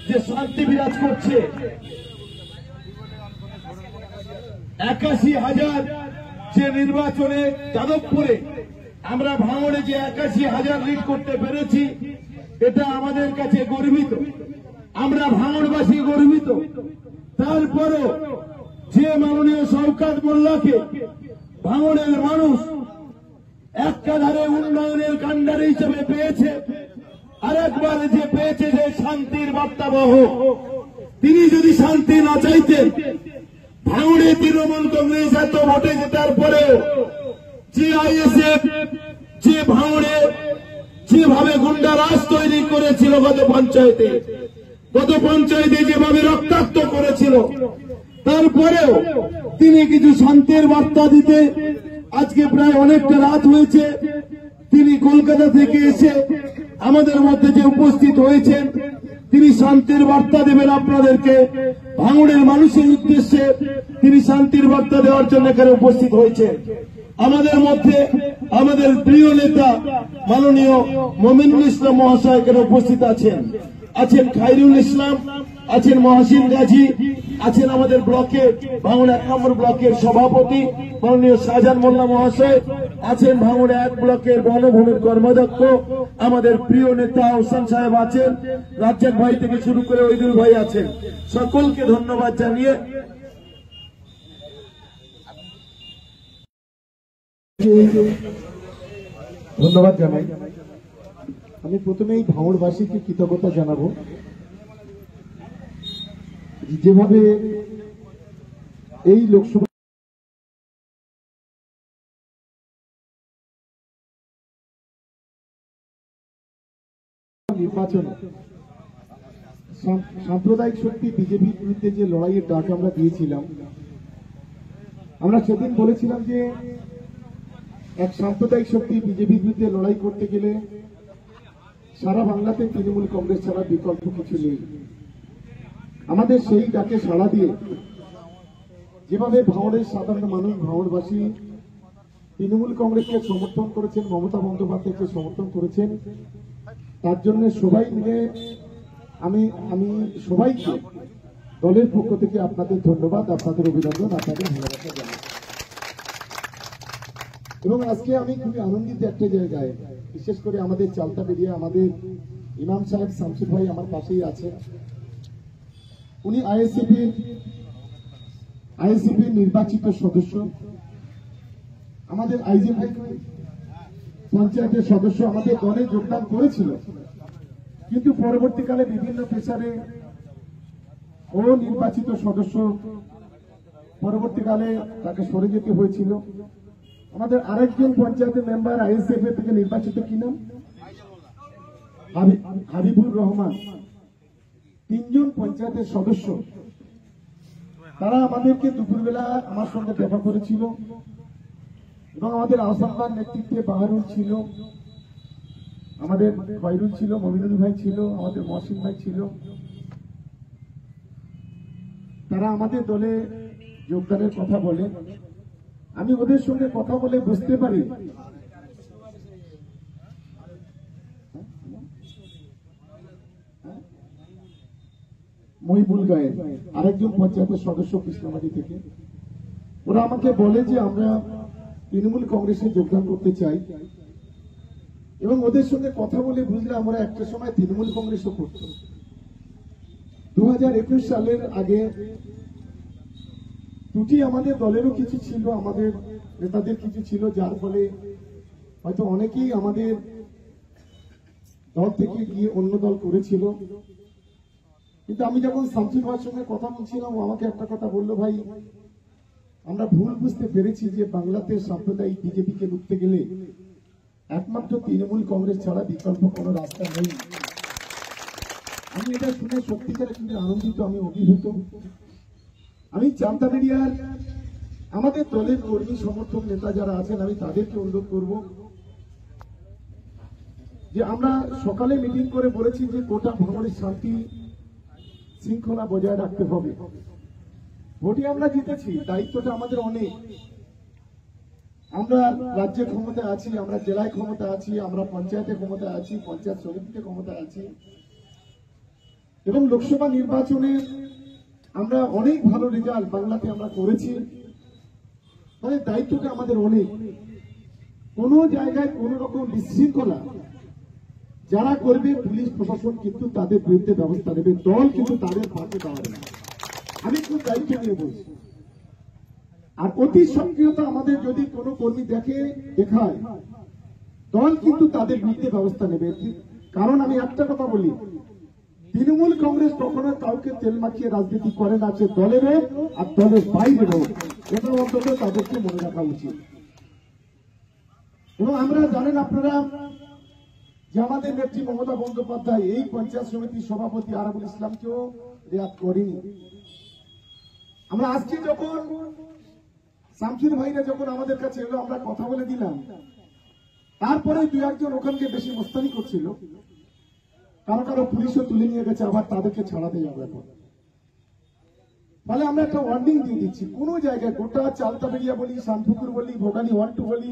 যে শান্তি বিরাজ করছে। ৮১,০০০ যে নির্বাচনে যাদবপুরে আমরা ভাঙড়ে যে ৮১,০০০ লিড করতে পেরেছি, এটা আমাদের কাছে গর্বিত। আমরা ভাঙড়বাসী গর্বিত। তারপরও যে মাননীয় শওকত মোল্লাকে ভাঙড়ের মানুষ একাধারে উন্নয়নের কাণ্ডারি হিসেবে পেয়েছে, আরেকবার যে পেয়েছে যে শান্তির বার্তাবহ, তিনি যদি শান্তি না চাইতেন, ভাঙড়ে তৃণমূল কংগ্রেস এত ভোটে জেতার পরেও যে আইএসএফ যে ভাঙড়ে যেভাবে গুন্ডারাজ তৈরি করেছিল গত পঞ্চায়েতে যেভাবে রক্তাক্ত করেছিল, তারপরেও তিনি কিছু শান্তির বার্তা দিতে আজকে প্রায় অনেকটা রাত হয়েছে। তিনি কলকাতা থেকে এসে আমাদের মধ্যে যে উপস্থিত হয়েছেন, তিনি শান্তির বার্তা দেবেন আপনাদেরকে। ভাঙড়ের মানুষের উদ্দেশ্যে তিনি শান্তির বার্তা দেওয়ার জন্য এখানে উপস্থিত হয়েছেন। আমাদের মধ্যে আমাদের প্রিয় নেতা মাননীয় মমিনুল ইসলাম মহাশয় এখানে উপস্থিত আছেন। খাইরুল ইসলাম, আছেন মহাসিন গাজী, আছেন আমাদের ব্লকের ভাঙড় ১ নম্বর ব্লকের সভাপতি মাননীয় শাহজাহান মোল্লা মহাশয়, আছেন ভাঙড় ১ ব্লকের বনভূমির কর্মাধ্যক্ষ আমাদের প্রিয় নেতা হোসেন সাহেব আছেন, রাজ্জাক ভাই থেকে শুরু করে ওইদুল ভাই আছেন। সকলকে ধন্যবাদ জানিয়ে জানাই। আমি প্রথমেই ভাঙড়বাসীকে কৃতজ্ঞতা জানাবো, যেভাবে এই লোকসভা নির্বাচনে সাম্প্রদায়িক শক্তি বিজেপির বিরুদ্ধে যে লড়াইয়ের ডাক আমরা দিয়েছিলাম, আমরা সেদিন বলেছিলাম যে এক সাম্প্রদায়িক শক্তি বিজেপির বিরুদ্ধে লড়াই করতে গেলে সারা বাংলাতে তৃণমূল কংগ্রেস ছাড়া বিকল্প কিছু নেই। আমাদের সেই ডাকে সাড়া দিয়ে যেভাবে ভাঙড়ের সাধারণ মানুষ, ভাঙড়বাসী তৃণমূল কংগ্রেসকে সমর্থন করেছেন, মমতা বন্দ্যোপাধ্যায়কে সমর্থন করেছেন, তার জন্য সবাই মিলে আমি সবাইকে দলের পক্ষ থেকে আপনাদের ধন্যবাদ, আপনাদের অভিনন্দন, আপনাদের ভালোবাসা জানাই। এবং আজকে আমি খুবই আনন্দিত একটা জায়গায়, বিশেষ করে আমাদের চালতা বেরিয়ে আমাদের ইমাম সাহেব শামসুর ভাই আমার পাশেই আছে। উনি আইএসএফ নির্বাচিত সদস্য, আমাদের আইজিপি পঞ্চায়েতের সদস্য, আমাদের দলে যোগদান করেছিল, কিন্তু পরবর্তীকালে বিভিন্ন পেশারে ও নির্বাচিত সদস্য, পরবর্তীকালে তাকে সরে যেতে হয়েছিল। আমাদের আরেকজন পঞ্চায়েতের মেম্বার আইএসএফ থেকে নির্বাচিত, কি নাম, হাবিবুর রহমান। 3 জন পঞ্চায়েতের সদস্য, তারা আমাদেরকে দুপুরবেলা আমার সঙ্গে দেখা করেছিল এবং আমাদের আহসানবার নেতৃত্বে বাহারুল ছিল, আমাদের খয়রুল ছিল, মমিনুল ভাই ছিল, আমাদের মহসিন ভাই ছিল। তারা আমাদের দলে যোগদানের কথা বলে। আমি ওদের সঙ্গে কথা বলে বুঝতে পারি মহিবুল গায়ের আরেকজন পঞ্চায়েতের সদস্য কৃষ্ণমাটি থেকে, ওরা আমাকে বলে যে আমরা তৃণমূল কংগ্রেসে যোগদান করতে চাই। এবং ওদের সঙ্গে কথা বলে বুঝলাম আমরা একটা সময় তৃণমূল কংগ্রেসও করতাম। 2021 সালের আগে ত্রুটি আমাদের দলেরও কিছু ছিল, আমাদের নেতাদের কিছু ছিল, যার ফলে হয়তো অনেকেই আমাদের দল থেকে গিয়ে অন্য দল করেছিল। কিন্তু আমি যখন শামসুর ভাইয়ের সঙ্গে কথা বলছিলাম, ও আমাকে একটা কথা বললো, ভাই আমরা ভুল বুঝতে পেরেছি যে বাংলাতে সাম্প্রদায়িক বিজেপিকে রুখতে গেলে একমাত্র তৃণমূল কংগ্রেস ছাড়া বিকল্প কোনো রাস্তা নেই। আমি এটা শুনে সত্যিকারে কিন্তু আনন্দিত, আমি অভিভূত। আমি চালতা বেরিয়ার আমাদের দলের কর্মী সমর্থক নেতা যারা আছেন, আমি তাদেরকে অনুরোধ করব যে আমরা সকালে মিটিং করে বলেছি যে গোটা ভাঙড়ের শান্তি শৃঙ্খলা বজায় রাখতে হবে। ভোটে আমরা জিতেছি, দায়িত্বটা আমাদের অনেক। আমরা রাজ্যে ক্ষমতা আছি, আমরা জেলায় ক্ষমতা আছি, আমরা পঞ্চায়েতে ক্ষমতা আছি, পঞ্চায়েত সমিতিতে ক্ষমতা আছি। এবং লোকসভা নির্বাচনে আমরা অনেক ভালো রেজাল্ট বাংলাতে আমরা করেছি, মানে দায়িত্বটা আমাদের অনেক। কোন জায়গায় কোন রকম বিশৃঙ্খলা যারা করবে পুলিশ প্রশাসন কিন্তু তাদের বিরুদ্ধে ব্যবস্থা নেবে, দল কিন্তু তাদের পাশে দাঁড়াবে না। আমি খুব দায়িত্ব নিয়ে বলছি। আর অতি সক্রিয়তা আমাদের যদি কোনো কর্মী দেখায়, দল কিন্তু তাদের বিরুদ্ধে ব্যবস্থা নেবে। কারণ আমি একটা কথা বলি, তৃণমূল কংগ্রেস কখনো কাউকে তেল মাখিয়ে রাজনীতি করে না, সে দলেরও আর দলের বাইরেরও। এটা অন্তত তাদেরকে মনে রাখা উচিত। এবং আমরা জানেন আপনারা যে আমাদের নেত্রী মমতা বন্দ্যোপাধ্যায় এই পঞ্চায়েত সমিতির সভাপতি আরাবুল ইসলামকেও রেয়াত করেনি। আমরা আজকে যখন শামসুর ভাইরা যখন আমাদের কাছে এলো, আমরা কথা বলে দিলাম, তারপরে দু একজন ওখানকে বেশি মস্তানি করছিল, কারো কারো পুলিশও তুলে নিয়ে গেছে, আবার তাদেরকে ছাড়াতে যাবে এখন। ফলে আমরা একটা ওয়ার্নিং দিয়ে দিচ্ছি, কোন জায়গায় গোটা চালতাবেড়িয়া বলি, শান্তপুকুর বলি, ভোগালী 1-2 বলি,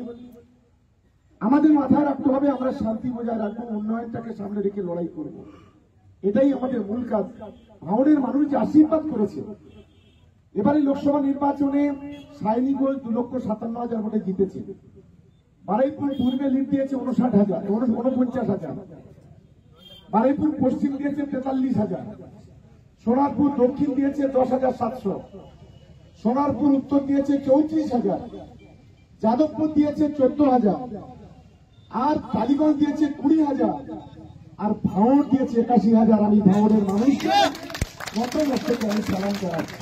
আমাদের মাথায় রাখতে হবে আমরা শান্তি বজায় রাখবো, উন্নয়নটাকে সামনে রেখে লড়াই করব। এটাই আমাদের মূল কাজ। ভাঙড়ের মানুষ যে আশীর্বাদ করেছে, এবারে লোকসভা নির্বাচনে সাইনি গোল 2,57,000 ভোটে জিতেছে। বারুইপুর পূর্বে লিড দিয়েছে 49,000, বারুইপুর পশ্চিম দিয়েছে 43,000, সোনারপুর দক্ষিণ দিয়েছে 10,700, সোনারপুর উত্তর দিয়েছে 34,000, যাদবপুর দিয়েছে 14,000, আর কালীগঞ্জ দিয়েছে 20,000, আর ভাঙড় দিয়েছে 81,000। আমি ভাঙড়ের মানুষকে কত লক্ষ্যকে আমি সালাম জানাচ্ছি।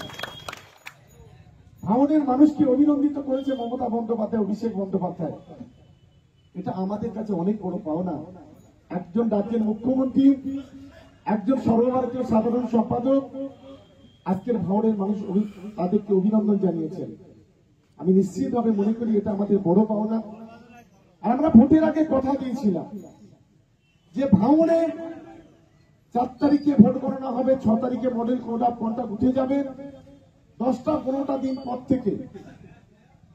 ভাঙড়ের মানুষকে অভিনন্দিত করেছে মমতা বন্দ্যোপাধ্যায়, অভিষেক বন্দ্যোপাধ্যায়। এটা আমাদের কাছে অনেক বড় পাওনা। একজন রাজ্যের মুখ্যমন্ত্রী, একজন সর্বভারতীয় সাধারণ সম্পাদক আজকের ভাঙড়ের মানুষ তাদেরকে অভিনন্দন জানিয়েছেন। আমি নিশ্চিতভাবে মনে করি এটা আমাদের বড় পাওনা। আর আমরা ভোটের আগে কথা দিয়েছিলাম যে ভাঙড়ে 4 তারিখে ভোট গণনা হবে, 6 তারিখে মডেল কোড অফ কন্ডাক্ট উঠে যাবে। 10-15টা দিন পর থেকে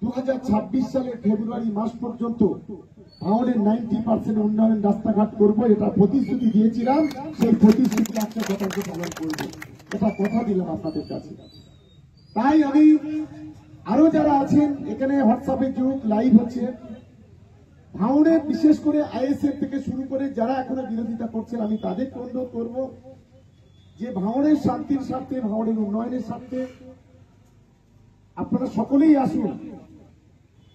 2026 সালের ফেব্রুয়ারি মাস পর্যন্ত ভাঙড়ের 90% উন্নয়ন রাস্তাঘাট করবো, এটা প্রতিশ্রুতি দিয়েছিলাম। সেই প্রতিশ্রুতি 100% পালন করবো, এটা কথা দিলাম আপনাদের কাছে। তাই আমি আরো যারা আছেন এখানে, হোয়াটসঅ্যাপে যুগ লাইভ হচ্ছে, ভাঙড়ে বিশেষ করে আইএসএফ থেকে শুরু করে যারা এখনো বিরোধিতা করছেন, আমি তাদেরকে অনুরোধ করবো যে ভাঙড়ের শান্তির স্বার্থে, ভাঙড়ের উন্নয়নের স্বার্থে আপনারা সকলেই আসুন,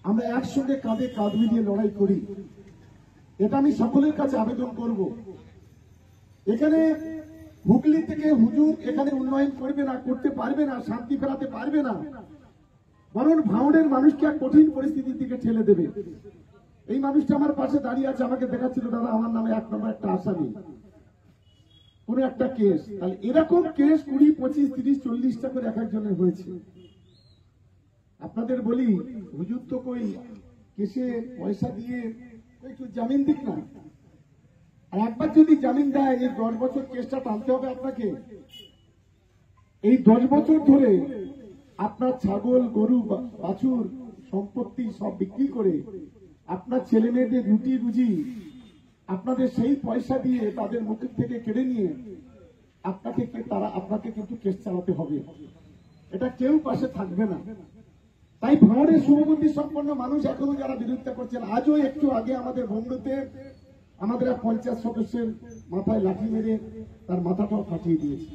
আমরা একসঙ্গে কাঁধে কাঁধ মিলিয়ে লড়াই করি। এটা আমি সকলের কাছে আবেদন করব। এখানে হুগলি থেকে হুজুর এখানে উন্নয়ন করবে না, করতে পারবে না, শান্তি ফেরাতে পারবে না, বরং ভাঙড়ের মানুষকে এক কঠিন পরিস্থিতির দিকে ঠেলে দেবে। এই মানুষটা আমার পাশে দাঁড়িয়ে আছে, আমাকে দেখাচ্ছিল, দাদা আমার নামে 1 নম্বর একটা আসামি, কোন একটা কেস। তাহলে এরকম কেস 20, 25, 30, 40টা করে এক একজনের হয়েছে। আপনাদের বলি, হুজুর তো কই কেসে পয়সা দিয়ে একটু জামিন দিক না, আর একবার যদি জামিন দেয়, এই 10 বছর কেসটা টানতে হবে আপনাকে। এই 10 বছর ধরে আপনার ছাগল, গরু, বাছুর, সম্পত্তি সব বিক্রি করে আপনার ছেলে মেয়েদের রুটি রুজি আপনাদের সেই পয়সা দিয়ে তাদের মুখের থেকে কেড়ে নিয়ে আপনাকে কিন্তু কেস চালাতে হবে। এটা কেউ পাশে থাকবে না। তাই ভাঙড়ের শুভবুদ্ধি সম্পন্ন মানুষ এখনো যারা বিরোধিতা করছেন, আজও একটু আগে আমাদের বন্ধুতে আমাদের এক পঞ্চায়েত সদস্যের মাথায় লাঠি মেরে তার মাথাটাও ফাটিয়ে দিয়েছে।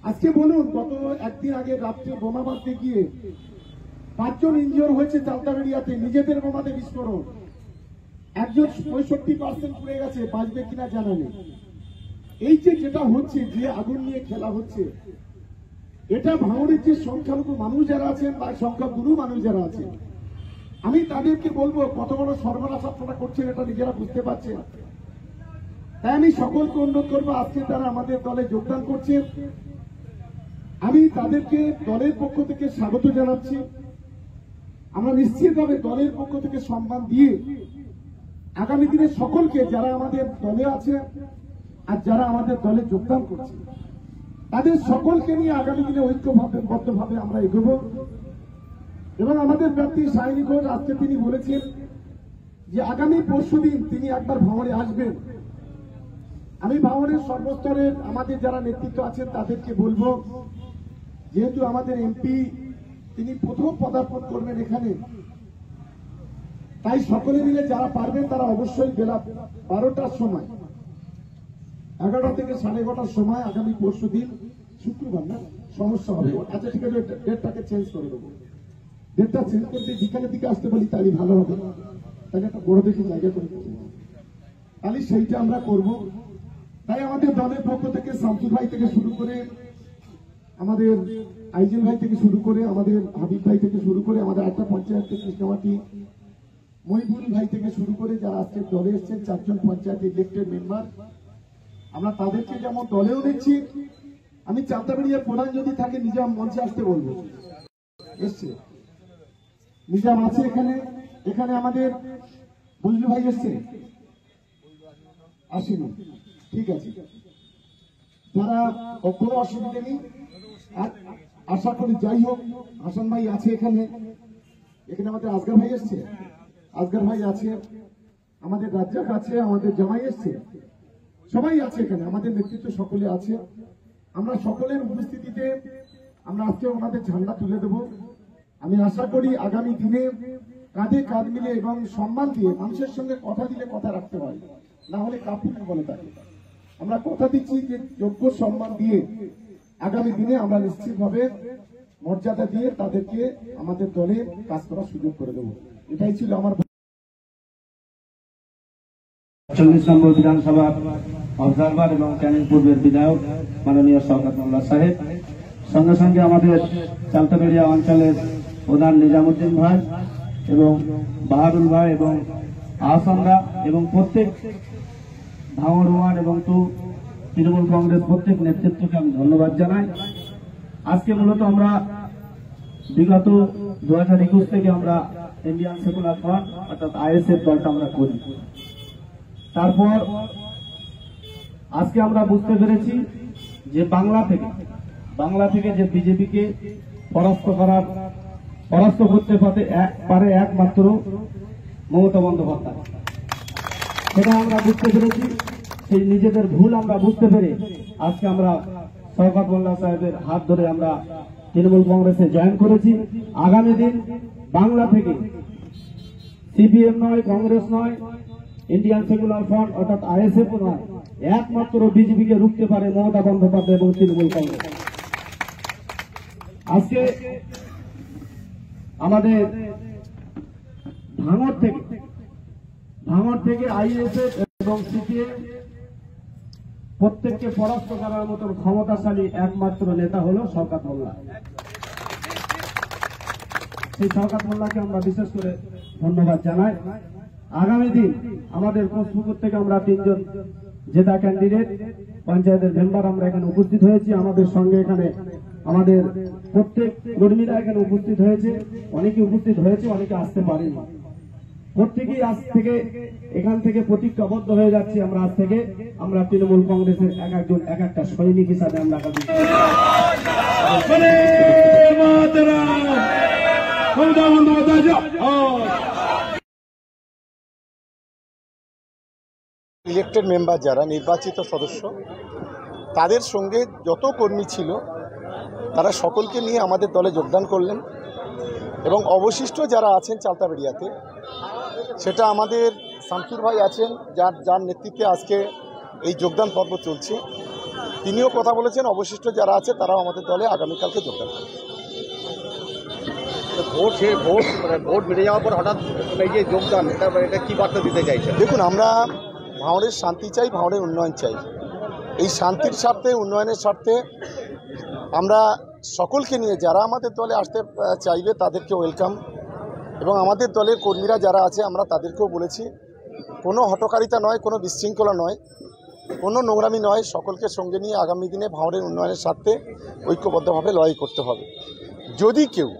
আজকে বলুন, গত একদিন আগে রাত্রে বোমা মারতে গিয়ে 5 জন ইনজিওর হয়েছে চালতাবেড়িয়াতে, নিজেদের বোমাতে বিস্ফোরণ। একজন 65% পুড়ে গেছে, বাঁচবে কিনা জানা নেই। এই যেটা হচ্ছে, যে আগুন নিয়ে খেলা হচ্ছে, এটা ভাঙড়ের যে সংখ্যালঘু মানুষ যারা আছেন বা সংখ্যাগুরু মানুষ যারা আছেন, আমি তাদেরকে বলবো কত বড় সর্বনাশ আপনারা করছেন এটা নিজেরা বুঝতে পারছেন। তাই আমি সকলকে অনুরোধ করবো, আজকে তারা আমাদের দলে যোগদান করছে, আমি তাদেরকে দলের পক্ষ থেকে স্বাগত জানাচ্ছি। আমরা নিশ্চিতভাবে দলের পক্ষ থেকে সম্মান দিয়ে আগামী দিনে সকলকে, যারা আমাদের দলে আছে আর যারা আমাদের দলে যোগদান করছে, তাদের সকলকে নিয়ে আগামী দিনে ঐক্যবদ্ধভাবে আমরা এগোবো। এবং আমাদের প্রার্থী সায়নী ঘোষ আজকে তিনি বলেছেন যে আগামী পরশুদিন তিনি একবার ভাঙড়ে আসবেন। আমি ভাঙড়ের সর্বস্তরের আমাদের যারা নেতৃত্ব আছেন তাদেরকে বলবো, যেহেতু আমাদের এমপি তিনি প্রথম পদার্পণ করবেন এখানে, তাই সকলে মিলে যারা পারবেন তারা অবশ্যই বেলা 12টার সময়, 11টা থেকে 11:30টার সময় আগামী পরশু দিন শুক্রবার, না সমস্যা হবে, আচ্ছা ঠিক আছে ডেটটাকে চেঞ্জ করে দেবো, ডেটটা চেঞ্জ করতে বিকালের দিকে আসতে বলি তাহলে ভালো হবে, তাহলে একটা বড় দেখে জায়গা করে তাহলে সেইটা আমরা করব। তাই আমাদের দলের পক্ষ থেকে শামসুর ভাই থেকে শুরু করে, আমাদের আইজেল ভাই থেকে শুরু করে, আমাদের হাবিব ভাই থেকে শুরু করে, আমাদের একটা পঞ্চায়েত কৃষ্ণমাটি মহিবুল ভাই থেকে শুরু করে যারা আজকে দলে এসছেন 4 জন পঞ্চায়েত ইলেক্টেড মেম্বার, আমরা তাদেরকে যেমন দলেও দেখছি। আমি চাঁদাবাড়িয়ার প্রধান যদি থাকে নিজাম মঞ্চে আসতে বলবো, এসছে নিজাম আছে এখানে, এখানে আমাদের বুঝলু ভাই এসছে, আসেনি, ঠিক আছে, যারা কোনো অসুবিধা নেই, আশা করি যাই হোক হাসান ভাই আছে এখানে, এখানে আমাদের আসগর ভাই এসছে, আসগর ভাই আছে, আমাদের রাজ্জাক আছে, আমাদের জামাই এসছে, সবাই আছে এখানে, আমাদের নেতৃত্ব সকলে আছে। আমরা সকলের উপস্থিতিতে আমরা আজকে ওনাদের ঝান্ডা তুলে দেব। আমি আশা করি আগামী দিনে কাঁধে কাঁধ মিলে এবং সম্মান দিয়ে মানুষের সঙ্গে কথা দিলে কথা রাখতে হয়, না হলে কাপুরুষ বলে থাকে। আমরা কথা দিচ্ছি যে যোগ্য সম্মান দিয়ে আগামী দিনে আমরা নিশ্চিতভাবে মর্যাদা দিয়ে তাদেরকে আমাদের দলে কাজ করার সুযোগ করে দেব। এটাই ছিল আমার 40 নম্বর বিধানসভা অবজারভার এবং ক্যানিং পূর্বের বিধায়ক মাননীয় শওকত মোল্লা সাহেব, সঙ্গে সঙ্গে আমাদের চালতাবেড়িয়া অঞ্চলের প্রধান নিজামুদ্দিন ভাই এবং বাহাদুর ভাই এবং আহসানরা এবং প্রত্যেক ভাঙড় ওয়ান এবং তৃণমূল কংগ্রেস প্রত্যেক নেতৃত্বকে আমি ধন্যবাদ জানাই। আজকে মূলত আমরা বিগত 2021 থেকে আমরা ইন্ডিয়ান সেকুলার ফ্রন্ট অর্থাৎ আইএসএফ দলটা আমরা করি। তারপর আজকে আমরা বুঝতে পেরেছি যে বাংলা থেকে যে বিজেপিকে পরাস্ত করতে পারে একমাত্র মমতা বন্দ্যোপাধ্যায়, সেটা আমরা বুঝতে পেরেছি। সেই নিজেদের ভুল আমরা বুঝতে পেরে আজকে আমরা শওকত মোল্লা সাহেবের হাত ধরে আমরা তৃণমূল কংগ্রেসে জয়েন করেছি। আগামী দিন বাংলা থেকে সিপিএম নয়, কংগ্রেস নয়, ইন্ডিয়ান সেকুলার ফ্রন্ট অর্থাৎ আইএসএফ নয়, একমাত্র বিজেপিকে রুখতে পারে মমতা বন্দ্যোপাধ্যায় এবং তৃণমূল কংগ্রেস। আজকে আমাদের ভাঙড় থেকে আইএসএফ এবং সিপিএম প্রত্যেককে পরাস্ত করার মতো ক্ষমতাশালী একমাত্র নেতা হল শওকত মোল্লা। সেই শওকত মোল্লাকে আমরা বিশেষ করে ধন্যবাদ জানাই। আগামী দিন আমাদের কোচপুকুর থেকে আমরা 3 জন জেতা ক্যান্ডিডেট পঞ্চায়েতের মেম্বার আমরা এখানে উপস্থিত হয়েছি। আমাদের সঙ্গে এখানে আমাদের প্রত্যেক কর্মীরা এখানে উপস্থিত হয়েছে, অনেকে উপস্থিত হয়েছে, অনেকে আসতে পারেনি। প্রত্যেকেই আজ থেকে এখান থেকে প্রতিজ্ঞাবদ্ধ হয়ে যাচ্ছি, আমরা আজ থেকে আমরা তৃণমূল কংগ্রেসের একজন এক একটা সৈনিক হিসাবে আমরা ইলেক্টেড মেম্বার যারা নির্বাচিত সদস্য, তাদের সঙ্গে যত কর্মী ছিল তারা সকলকে নিয়ে আমাদের দলে যোগদান করলেন এবং অবশিষ্ট যারা আছেন চালতাবেড়িয়াতে, সেটা আমাদের শামসুর ভাই আছেন, যার নেতৃত্বে আজকে এই যোগদান পর্ব চলছে। তিনিও কথা বলেছেন অবশিষ্ট যারা আছে তারাও আমাদের দলে আগামীকালকে যোগদান করবে। ভোট বেড়ে যাওয়ার পর হঠাৎ এই যে যোগদান, এটা কি বার্তা দিতে চাইছেন? দেখুন, আমরা ভাঙড়ের শান্তি চাই, ভাঙড়ের উন্নয়ন চাই। এই শান্তির স্বার্থে, উন্নয়নের স্বার্থে আমরা সকলকে নিয়ে যারা আমাদের দলে আসতে চাইবে তাদেরকে ওয়েলকাম, এবং আমাদের দলের কর্মীরা যারা আছে আমরা তাদেরকেও বলেছি কোনো হঠকারিতা নয়, কোনো বিশৃঙ্খলা নয়, কোনো নোংরামি নয়, সকলকে সঙ্গে নিয়ে আগামী দিনে ভাঙড়ের উন্নয়নের স্বার্থে ঐক্যবদ্ধভাবে লড়াই করতে হবে। যদি কেউ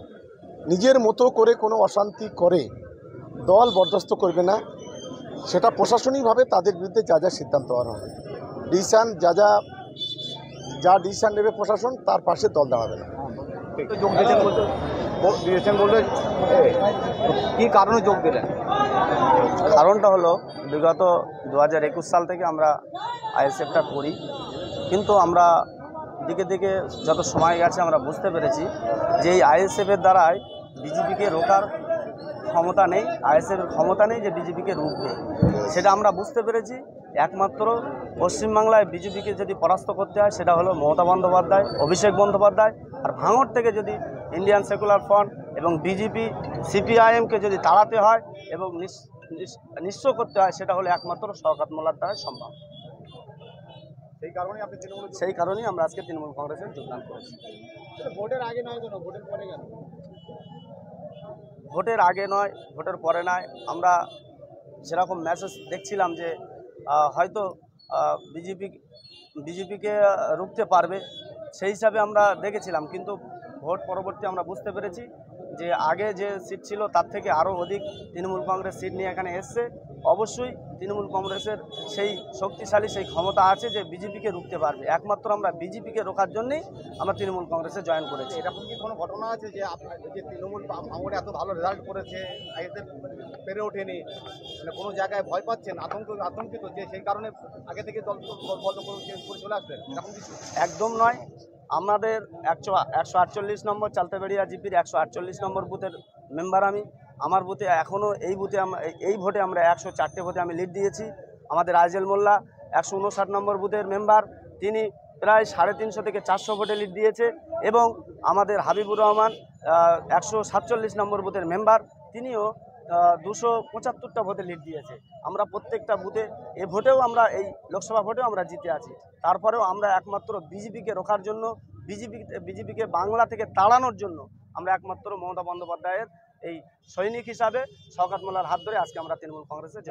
নিজের মতো করে কোনো অশান্তি করে, দল বরদাস্ত করবে না, সেটা প্রশাসনিকভাবে তাদের বিরুদ্ধে যা যা সিদ্ধান্ত হওয়ার হবে, ডিসিশন যা ডিসিশন নেবে প্রশাসন, তার পাশে দল দাঁড়াবে না। যোগ দিয়েছেন বললে কি কারণে যোগ দিলেন? কারণটা হলো বিগত 2021 সাল থেকে আমরা আইএসএফটা করি, কিন্তু আমরা দিকে দিকে যত সময় গেছে আমরা বুঝতে পেরেছি যে এই আইএসএফের দ্বারাই বিজেপিকে রোকার ক্ষমতা নেই, আইএসএফের ক্ষমতা নেই যে বিজেপিকে রুখবে। সেটা আমরা বুঝতে পেরেছি। একমাত্র পশ্চিমবাংলায় বিজেপিকে যদি পরাস্ত করতে হয় সেটা হলো মমতা বন্দ্যোপাধ্যায়, অভিষেক বন্দ্যোপাধ্যায়। আর ভাঙড় থেকে যদি ইন্ডিয়ান সেকুলার ফ্রন্ট এবং বিজেপি সিপিআইএমকে যদি তাড়াতে হয় এবং নিঃস্ব করতে হয় সেটা হলো একমাত্র শওকত মোল্লার দ্বারাই সম্ভব। সেই কারণেই আমরা আজকে তৃণমূল কংগ্রেসে যোগদান করেছি। ভোটের আগে নয় কেন, ভোটের পরে কেন? ভোটের আগে নয়, ভোটের পরে নয়। আমরা যেরকম মেসেজ দেখছিলাম যে হয়তো বিজেপিকে রুখতে পারবে, সেই হিসাবে আমরা দেখেছিলাম। কিন্তু ভোট পরবর্তী আমরা বুঝতে পেরেছি যে আগে যে সিট ছিল তার থেকে আরও অধিক তৃণমূল কংগ্রেস সিট নিয়ে এখানে এসছে। অবশ্যই তৃণমূল কংগ্রেসের সেই শক্তিশালী সেই ক্ষমতা আছে যে বিজেপিকে রুখতে পারবে। একমাত্র আমরা বিজেপিকে রোখার জন্যই আমরা তৃণমূল কংগ্রেসে জয়েন করেছি। এরকম কি কোনো ঘটনা আছে যে আপনার যে তৃণমূল ভাঙড়ে এত ভালো রেজাল্ট করেছে, আইএসএফ পেরে ওঠেনি, মানে কোনো জায়গায় ভয় পাচ্ছেন, আতঙ্কিত যে সেই কারণে আগে থেকে দল করে চলে আসবেন, এরকম কিছু? একদম নয়। আমাদের 148 নম্বর চালতাবেড়িয়া জিপির 148 নম্বর বুথের মেম্বার আমি। আমার বুথে এখনও এই ভোটে আমরা 104টে ভোটে আমি লিড দিয়েছি। আমাদের আইজেল মোল্লা 159 নম্বর বুথের মেম্বার, তিনি প্রায় 350 থেকে 400 ভোটে লিড দিয়েছে। এবং আমাদের হাবিবুর রহমান 147 নম্বর বুথের মেম্বার, তিনিও 275টা ভোটে লিড দিয়েছে। আমরা প্রত্যেকটা বুথে এ ভোটেও আমরা এই লোকসভা ভোটেও আমরা জিতে আছি। তারপরেও আমরা একমাত্র বিজেপিকে রোখার জন্য, বিজেপিকে বাংলা থেকে তাড়ানোর জন্য আমরা একমাত্র মমতা বন্দ্যোপাধ্যায়ের এই সৈনিক হিসাবে শওকত মোল্লার হাত ধরে আজকে আমরা তৃণমূল কংগ্রেসে